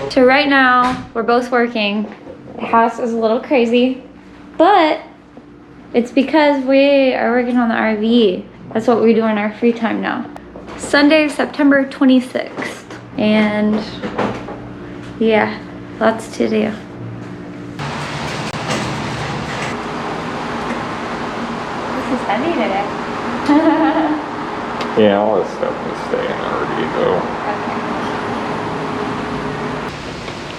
So right now, we're both working. The house is a little crazy, but it's because we are working on the RV. That's what we do in our free time now. Sunday, September 26th. And yeah, lots to do. This is heavy today. Yeah, all this stuff can stay in the RV though. Okay.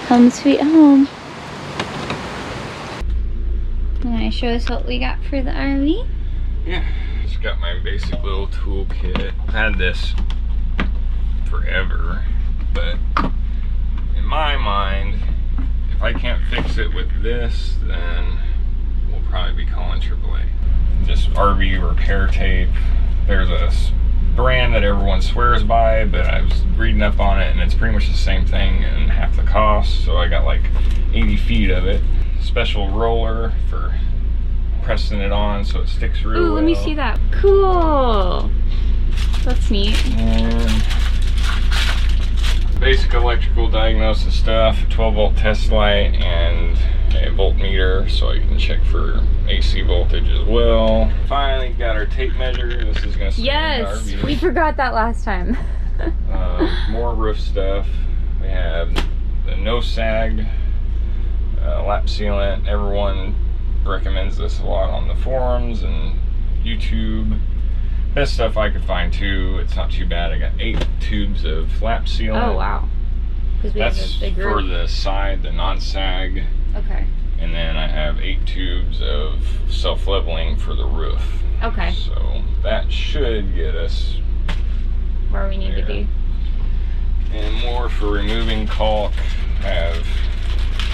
Home sweet home. Can I show us what we got for the RV? Yeah, just got my basic little toolkit. I've had this forever, but in my mind, if I can't fix it with this, then we'll probably be calling AAA. Just RV repair tape. There's a brand that everyone swears by, but I was reading up on it and it's pretty much the same thing and half the cost, so I got like 80 feet of it. Special roller for pressing it on so it sticks real well. Ooh, let me see that. Cool. That's neat. And basic electrical diagnosis stuff, 12-volt test light and a voltmeter so you can check for AC voltage as well. Finally got our tape measure. This is gonna stay in the RV. We forgot that last time. More roof stuff. We have the no sag lap sealant. Everyone recommends this a lot on the forums and YouTube. Best stuff I could find too. It's not too bad. I got 8 tubes of lap sealant. Oh wow. That's for the side, the non-sag. Okay. And then I have 8 tubes of self-leveling for the roof. Okay. So that should get us where we need to be. And more for removing caulk. I have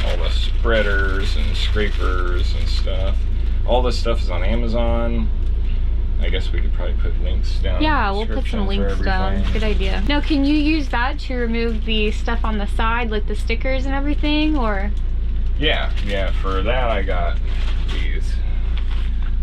all the spreaders and scrapers and stuff. All this stuff is on Amazon. I guess we could probably put links down. Yeah, we'll put some links down. Good idea. Now, can you use that to remove the stuff on the side, like the stickers and everything, or? Yeah, for that I got these.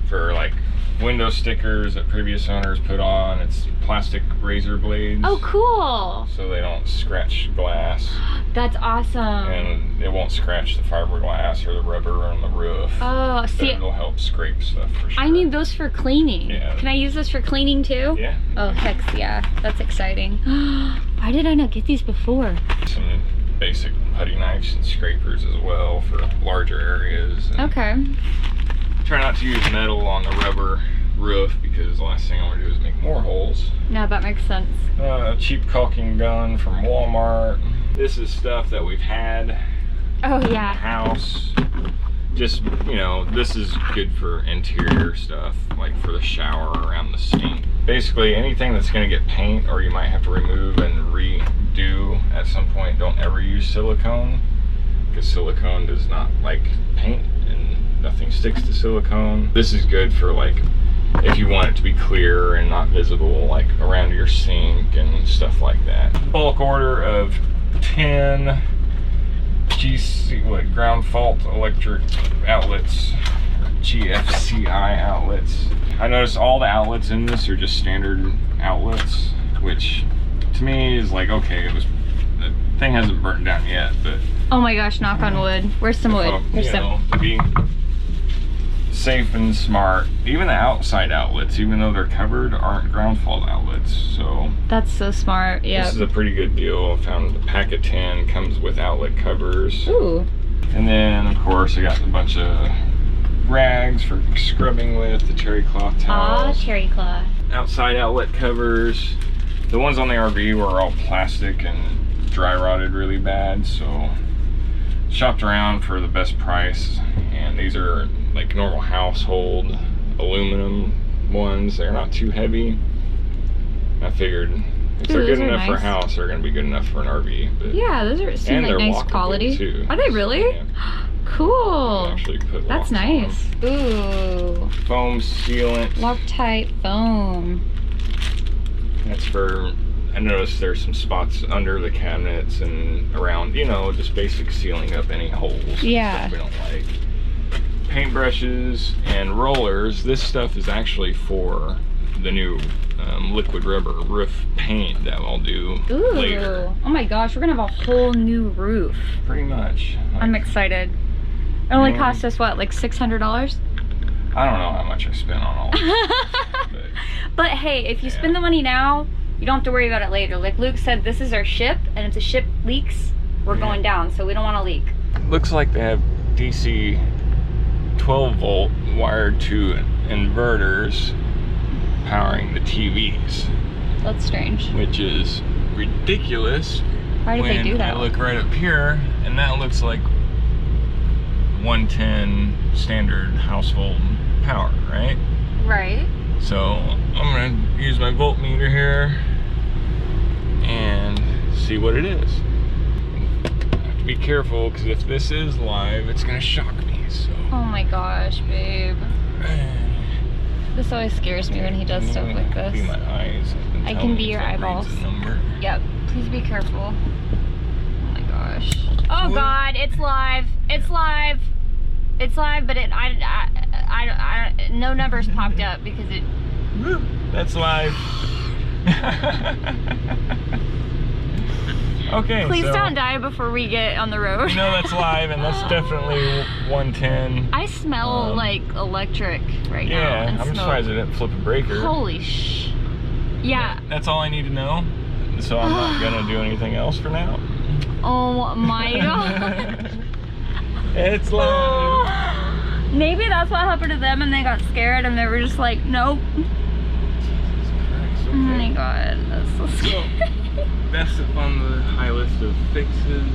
For like window stickers that previous owners put on. It's plastic razor blades. Oh, cool. So they don't scratch glass. That's awesome. And it won't scratch the fiberglass or the rubber on the roof. Oh, see, it'll help scrape stuff for sure. I need those for cleaning. Yeah. Can I use this for cleaning too? Yeah. Oh, heck yeah. That's exciting. Why did I not get these before? Some basic putty knives and scrapers as well for larger areas. And okay. Try not to use metal on the rubber roof because the last thing I want to do is make more holes. No, that makes sense. A cheap caulking gun from Walmart. This is stuff that we've had in the house. Just, you know, this is good for interior stuff, like for the shower around the sink. Basically anything that's going to get paint or you might have to remove and redo at some point, don't ever use silicone because silicone does not like paint and nothing sticks to silicone. This is good for like if you want it to be clear and not visible, like around your sink and stuff like that. Bulk order of 10 ground fault electric outlets, GFCI outlets. I noticed all the outlets in this are just standard outlets, which to me is like, okay, the thing hasn't burnt down yet, but oh my gosh, knock on wood. Where's some wood? You know, to be safe and smart. Even the outside outlets, even though they're covered, aren't ground fault outlets. So that's so smart. Yeah. This is a pretty good deal. I found the pack of 10 comes with outlet covers. Ooh. And then of course I got a bunch of rags for scrubbing with, the cherry cloth towels. Ah, cherry cloth. Outside outlet covers. The ones on the RV were all plastic and dry rotted really bad, so shopped around for the best price, and these are like normal household aluminum ones. They're not too heavy. I figured if they're good enough for a house, they're gonna be good enough for an RV. But yeah, those seem like nice quality too. Are they really? Yeah. Cool. That's nice. Ooh. Foam sealant. Loctite foam. That's for, I noticed there's some spots under the cabinets and around, you know, just basic sealing up any holes. Yeah. Stuff we don't like. Paintbrushes and rollers. This stuff is actually for the new liquid rubber roof paint that I'll do later. Oh my gosh, we're gonna have a whole new roof. Pretty much. Like, I'm excited. It only cost us what, like $600? I don't know how much I spent on all this. But hey, if you spend the money now, you don't have to worry about it later. Like Luke said, this is our ship, and if the ship leaks, we're going down, so we don't want to leak. Looks like they have DC 12 volt wired to inverters powering the TVs. That's strange. Which is ridiculous. Why did they do that? I look right up here, and that looks like 110 standard household power, right? Right. So I'm gonna use my voltmeter here and see what it is. I have to be careful because if this is live, it's gonna shock me. So. Oh my gosh, babe. This always scares me when he does stuff like this. Be my eyes. I can be your eyeballs. Yep. Please be careful. Oh my gosh. Oh God, it's live. It's live. It's live, but no numbers popped up because it. That's live. Okay. Please don't die before we get on the road. No, that's live, and that's definitely 110. I smell like electric right now. Yeah, I'm surprised I didn't flip a breaker. Holy sh. Yeah. That's all I need to know. So I'm not gonna do anything else for now. Oh my God. It's live. Maybe that's what happened to them and they got scared and they were just like, nope. Jesus Christ, okay. Oh my God, that's so scary. That's on the high list of fixes.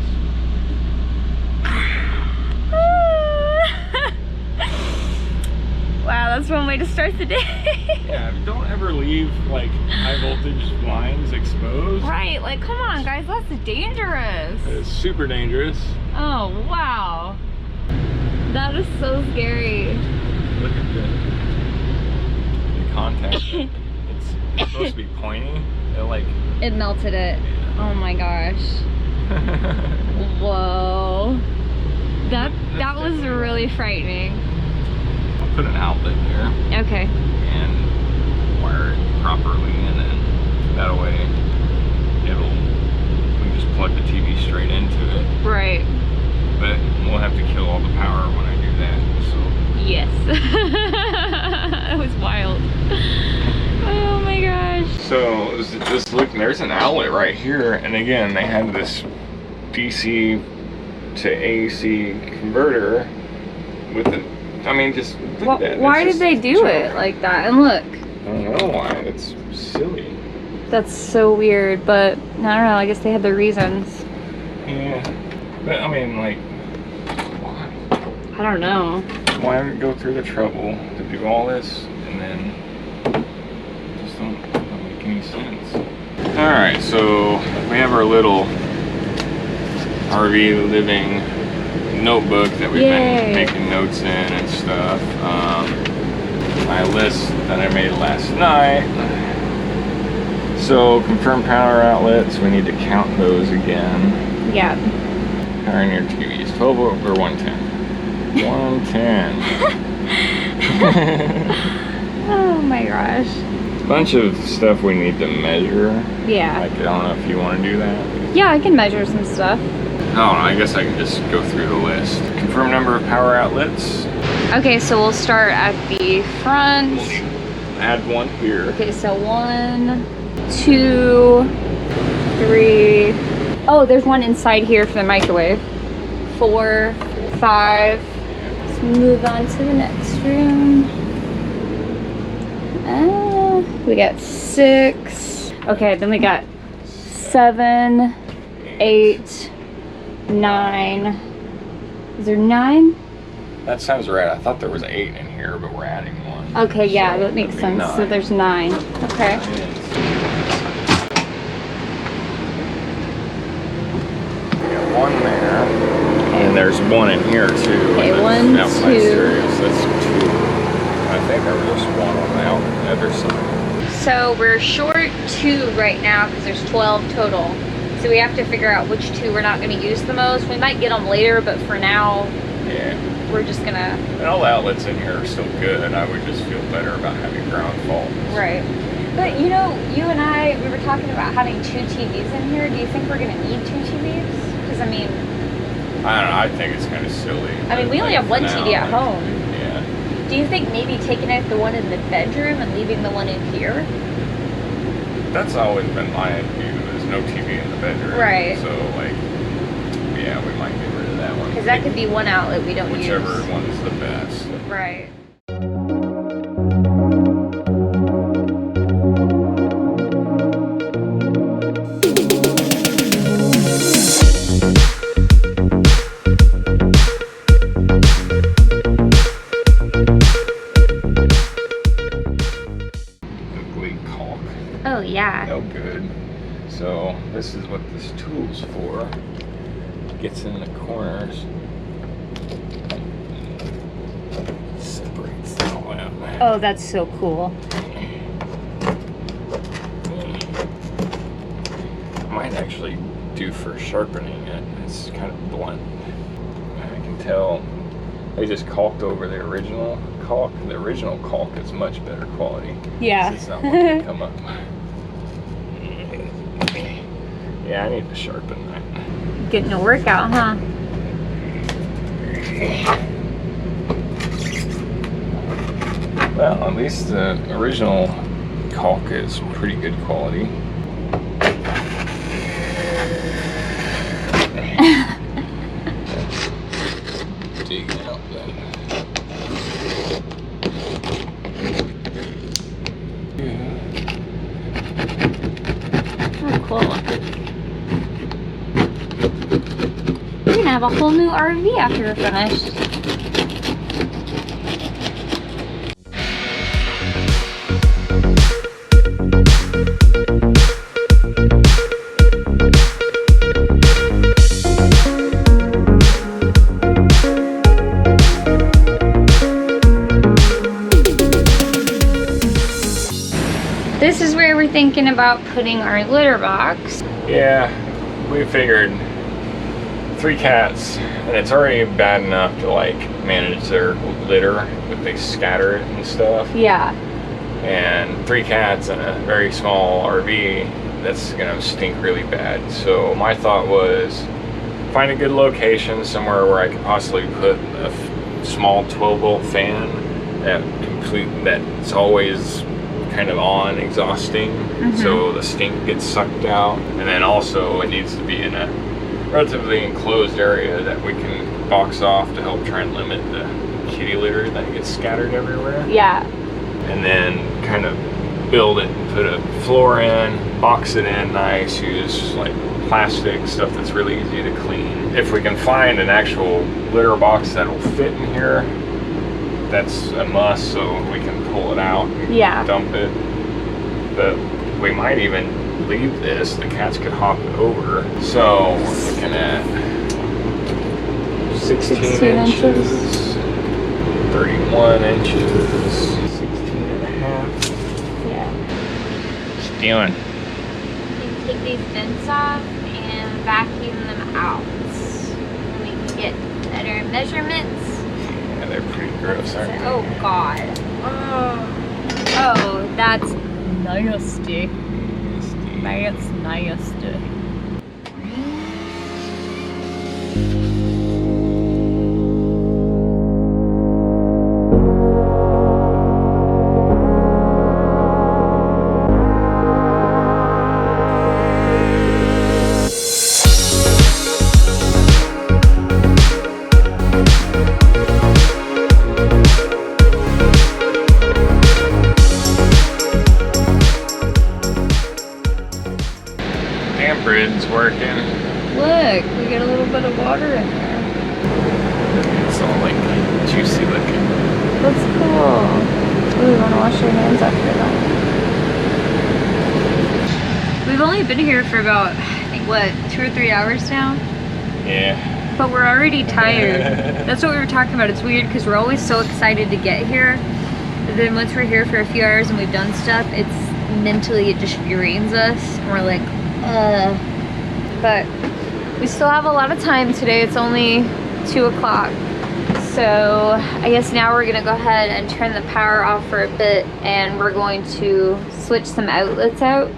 Wow, that's one way to start the day. Yeah, don't ever leave like high voltage lines exposed. Right, like come on guys, that's dangerous. It's super dangerous. Oh wow. That is so scary. Look at the contact. It's supposed to be pointy. It melted it. Oh my gosh. Whoa. That was really frightening. I'll put an outlet there. Okay. And wire it properly, and then that way we can just plug the TV straight into it. Right. But we'll have to kill all the power when I do that, so. Yes. That was wild. Oh my gosh. So just look, there's an outlet right here, and again they have this DC to AC converter with the, I mean, just look at that. Why did they do it like that? And look. I don't know why. It's silly. That's so weird, but I don't know. I guess they had their reasons. Yeah, but I mean, like, why? I don't know. Why go through the trouble to do all this and then just don't make any sense? All right, so we have our little RV living notebook that we've been making notes in and stuff. My list that I made last night. So confirm power outlets, we need to count those again. Yeah. Power in your TVs, 12 or 110? 110. Oh my gosh. Bunch of stuff we need to measure. Yeah. Like, I don't know if you want to do that. Yeah, I can measure some stuff. I don't know, I guess I can just go through the list. Confirm number of power outlets. Okay, so we'll start at the front. Add one here. Okay, so 1, 2, 3. Oh, there's one inside here for the microwave. 4, 5. Let's move on to the next room. We got 6. Okay, then we got 7, 8, 9. Is there 9? That sounds right. I thought there was 8 in here, but we're adding 1. Okay, yeah, So that makes that'd be sense. 9. So there's 9. Okay. We got 1 there. And there's 1 in here too. Okay, and 1, outside 2. Stereo, so that's 2. I think there was just 1 on the other side. So we're short 2 right now because there's 12 total. So we have to figure out which 2 we're not going to use the most. We might get them later, but for now, yeah, we're just going to... And all the outlets in here are still good. I would just feel better about having ground fault. Right. But you know, you and I, we were talking about having 2 TVs in here. Do you think we're gonna need 2 TVs? Because I mean, I don't know. I think it's kind of silly. I mean, we only have 1 TV at home. Yeah. Do you think maybe taking out the one in the bedroom and leaving the one in here? That's always been my view. There's no TV in the bedroom. Right. So like, yeah, we might get rid of that one. Because that could be one outlet we don't Whichever use. one's the best. Right. Oh yeah. No good. So this is what this tool's for. Gets in the corners. Separates it all out. Oh, that's so cool. Might actually do for sharpening it. It's kind of blunt. I can tell they just caulked over the original caulk. The original caulk is much better quality. Yeah. It's not wanting to come up. Yeah, I need to sharpen that. Getting a workout, huh? Well, at least the original caulk is pretty good quality. Dig it out then. Oh, cool. We're gonna have a whole new RV after we're finished. This is where we're thinking about putting our litter box. Yeah, we figured 3 cats, and it's already bad enough to like manage their litter, but they scatter it and stuff. Yeah. And 3 cats in a very small RV, that's gonna stink really bad. So my thought was find a good location somewhere where I could possibly put a small 12-volt fan that's always kind of on, exhausting, so the stink gets sucked out. And then also it needs to be in a relatively enclosed area that we can box off to help try and limit the kitty litter that gets scattered everywhere. Yeah. And then kind of build it and put a floor in, box it in nice, use like plastic stuff that's really easy to clean. If we can find an actual litter box that'll fit in here, that's a must, so we can pull it out and dump it. But we might even leave this, the cats could hop it over. So we're looking at 16 inches, 31 inches, 16 and a half. Yeah. What's doing? You can take these vents off and vacuum them out. And we can get better measurements. Yeah, they're pretty gross, aren't they? Oh God. Oh, that's nasty. That's nasty. Grid's working. Look, we got a little bit of water in there. It's all like juicy looking. That's cool. Ooh, we want to wash our hands after that. We've only been here for about, I think, what, 2 or 3 hours now? Yeah. But we're already tired. That's what we were talking about. It's weird because we're always so excited to get here. But then once we're here for a few hours and we've done stuff, it's mentally, it just drains us. And we're like, but we still have a lot of time today. It's only 2 o'clock. So I guess now we're gonna go ahead and turn the power off for a bit, and we're going to switch some outlets out.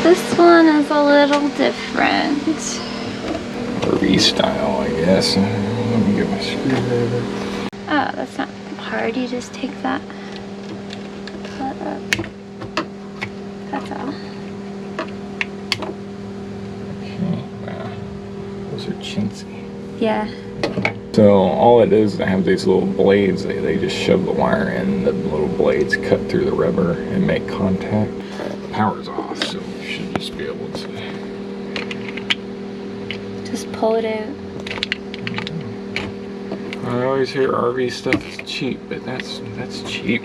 This one is a little different. RV style, I guess. Let me get my screwdriver. Oh, that's not hard. You just take that, pull it up. That's all. Okay, wow. Those are chintzy. Yeah. So all it is have these little blades. They just shove the wire in. The little blades cut through the rubber and make contact. The power's off, so you should just be able to. Just pull it out. I always hear RV stuff is cheap, but that's cheap.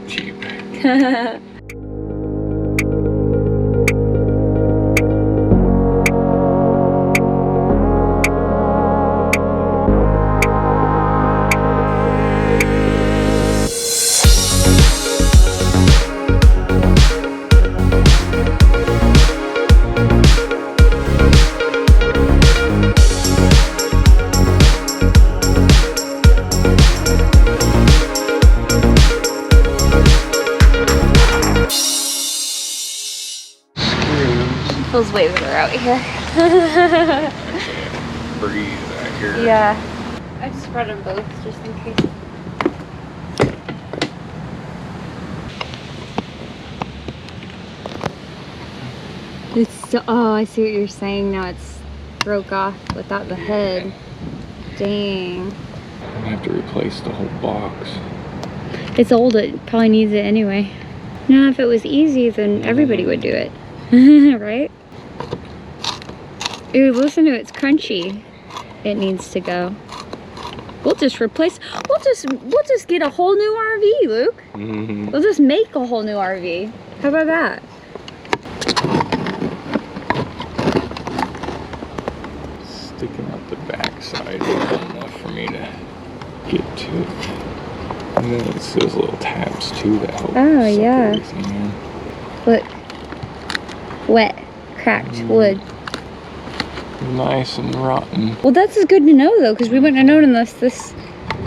Feels way better out here. Breathe out here. Yeah. I just brought them both just in case. It's so, oh, I see what you're saying now. It's broke off without the head. Dang. I'm gonna have to replace the whole box. It's old. It probably needs it anyway. No, if it was easy, then everybody would do it. Right? Ooh, listen to it. It's crunchy. It needs to go. We'll just replace. We'll just get a whole new RV, Luke. Mm-hmm. We'll just make a whole new RV. How about that? Sticking out the back side is enough for me to get to it. And then it's those little tabs too that help. Oh, suck yeah. everything in. Look. Wet. Cracked wood. Nice and rotten. Well, that's good to know, though, because we wouldn't have known unless this...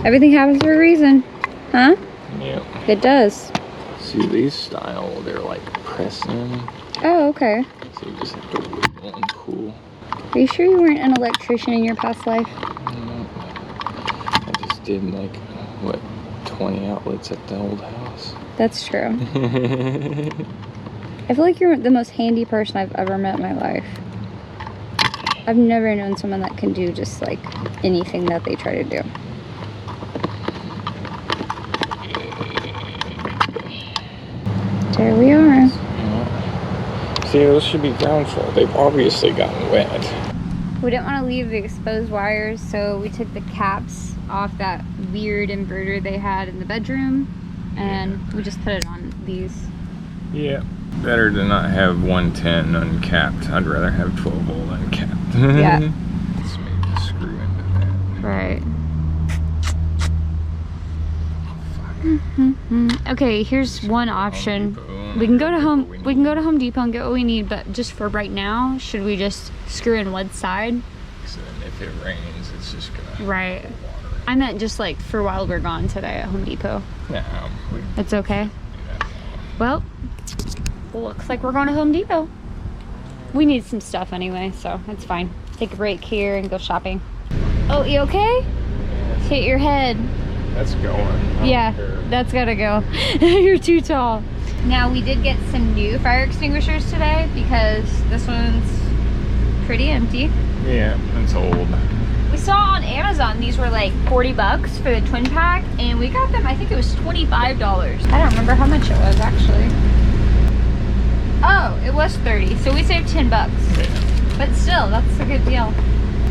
Everything happens for a reason. Huh? Yep. It does. See, these style, they're like press in. Oh, okay. So you just have to wiggle and pull. Are you sure you weren't an electrician in your past life? I just did like, what, 20 outlets at the old house. That's true. I feel like you're the most handy person I've ever met in my life. I've never known someone that can do just like anything that they try to do. There we are. Yeah. See, those should be ground fault. They've obviously gotten wet. We didn't want to leave the exposed wires, so we took the caps off that weird inverter they had in the bedroom, and we just put it on these. Yeah. Better to not have 110 uncapped. I'd rather have 12 volt uncapped. Yeah. Let's maybe screw into that. Right. Okay, here's one option. We can go to Home Depot and get what we need, but just for right now, should we just screw in one side? So then if it rains, it's just gonna. Right. I meant just like for while we're gone today at Home Depot. No, It's okay. Well, looks like we're going to Home Depot. We need some stuff anyway, so it's fine. Take a break here and go shopping. Oh, you okay? Hit your head. That's going. Yeah, that's gotta go. You're too tall. Now, we did get some new fire extinguishers today because this one's pretty empty. Yeah, it's old. We saw on Amazon these were like 40 bucks for the twin pack, and we got them, I think it was $25. I don't remember how much it was actually. Oh, it was 30, so we saved 10 bucks. Yeah. But still, that's a good deal.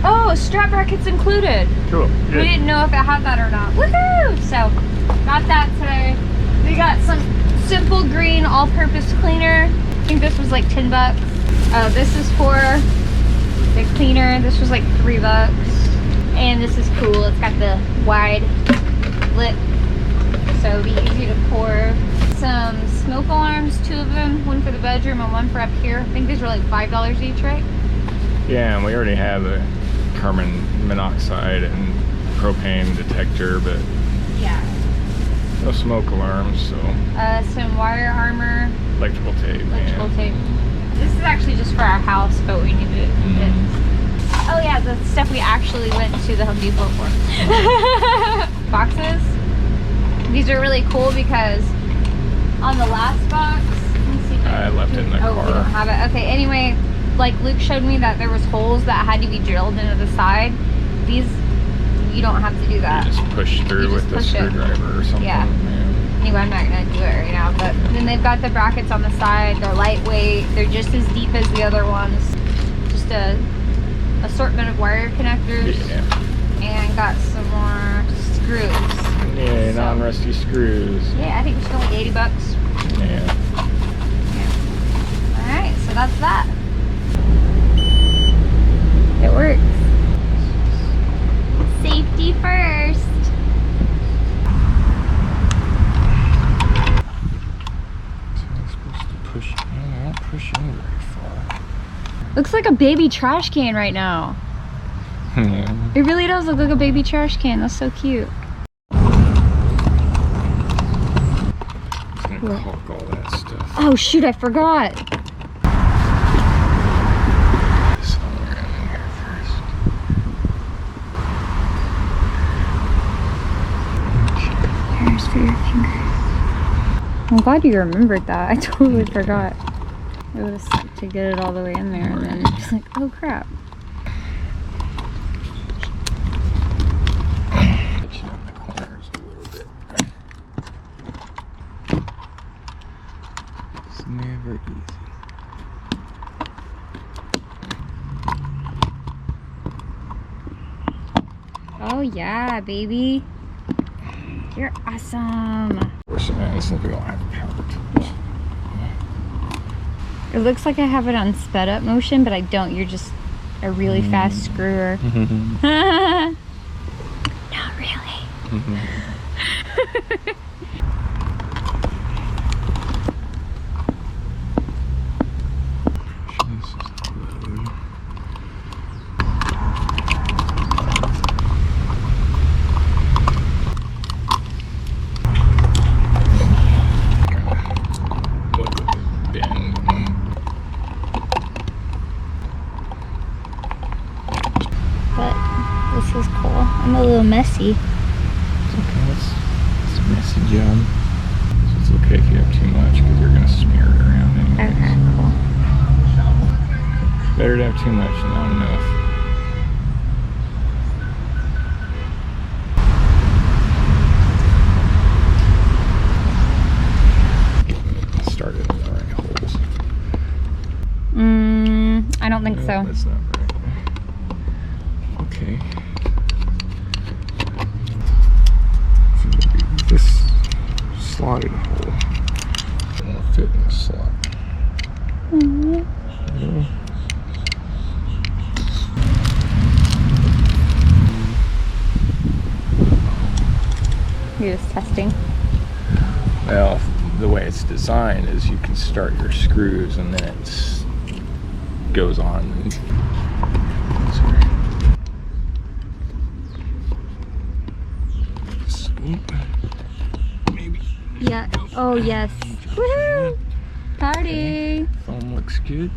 Oh, strap brackets included. Cool. We Good. didn't know if it had that or not. Woohoo! So, got that today. We got some simple green all-purpose cleaner. I think this was like 10 bucks. This is for the cleaner. This was like 3 bucks. And this is cool. It's got the wide lip, so it'll be easy to pour. Some smoke alarms, 2 of them. One for the bedroom and one for up here. I think these were like $5 each, right? Yeah, and we already have a carbon monoxide and propane detector, but Yeah. no smoke alarms, so Some wire armor, electrical tape. electrical yeah. tape. This is actually just for our house, but we needed it. Oh yeah, the stuff we actually went to the Home Depot for. Boxes. These are really cool because on the last box, let me see if I left it in the oh, car. we don't have it. Okay, anyway, like Luke showed me that there was holes that had to be drilled into the side. These, you don't have to do that. You just push through You just with a push it. screwdriver or something. Yeah. Anyway, I'm not gonna do it right now, but then they've got the brackets on the side. They're lightweight. They're just as deep as the other ones. Just a assortment of wire connectors. Yeah. And got some more screws. Yeah, So- non-rusty screws. Yeah, I think it's only 80 bucks. Yeah. All right, so that's that. It works. Safety first. So I'm supposed to push. I don't push in very far. Looks like a baby trash can right now. Yeah. It really does look like a baby trash can. That's so cute. It's gonna caulk all that stuff. Oh shoot, I forgot. Somewhere in here first. Here's for your fingers. I'm glad you remembered that. I totally forgot. It would have sucked to get it all the way in there and then just like, oh crap. Touching in the corners a little bit. It's never easy. Oh yeah, baby. You're awesome. Since we don't have power tools. It looks like I have it on sped up motion, but I don't. You're just a really fast screwer. Not really. But this is cool. I'm a little messy. It's a messy job. So it's okay if you have too much because you're going to smear it around anyways. Okay, cool. Better to have too much than not enough. Started in the right holes. I don't think No, so. that's not right. Okay. So maybe this slotted hole won't fit in the slot. Yeah. You're just testing. Well, the way it's designed is you can start your screws and then it goes on. Sorry. Swoop. Maybe. Yeah. Oh, yes. Woohoo! Party! Foam looks good.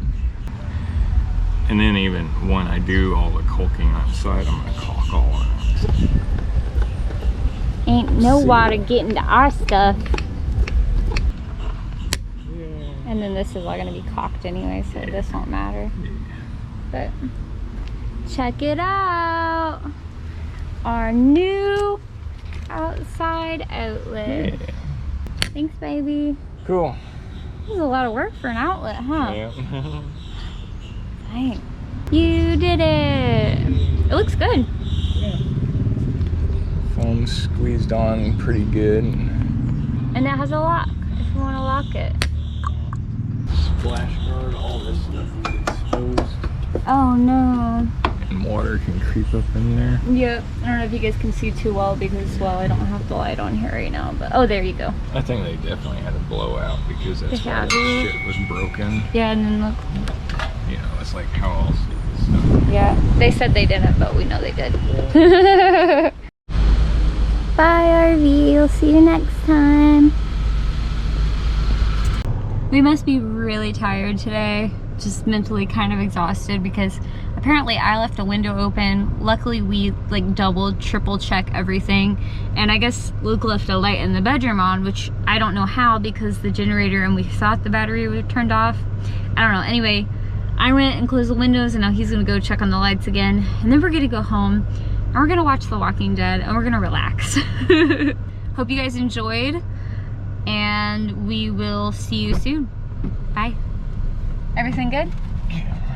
And then even when I do all the caulking outside, I'm gonna caulk all of it. Ain't no water getting to our stuff. Yeah. And then this is all gonna be caulked anyway, so this won't matter. But check it out. Our new outside outlet. Yeah. Thanks, baby. Cool. This is a lot of work for an outlet, huh? Yeah. Dang. You did it. It looks good. Yeah. Foam squeezed on pretty good. And it has a lock if you want to lock it. Splash guard, all this stuff is exposed. Oh no. And water can creep up in there. Yep. I don't know if you guys can see too well because, well, I don't have the light on here right now, but oh, there you go. I think they definitely had a blowout because that's why that shit was broken. Yeah, and then look. You know, it's like how else did this stuff? Yeah, they said they didn't, but we know they did. Bye, RV. We'll see you next time. We must be really tired today. Just mentally kind of exhausted because apparently I left a window open. Luckily we like double, triple check everything. And I guess Luke left a light in the bedroom on, which I don't know how because the generator and we thought the battery was turned off. I don't know. Anyway, I went and closed the windows and now he's gonna go check on the lights again. And then we're gonna go home and we're gonna watch The Walking Dead and we're gonna relax. Hope you guys enjoyed and we will see you soon. Bye. Everything good? Yeah.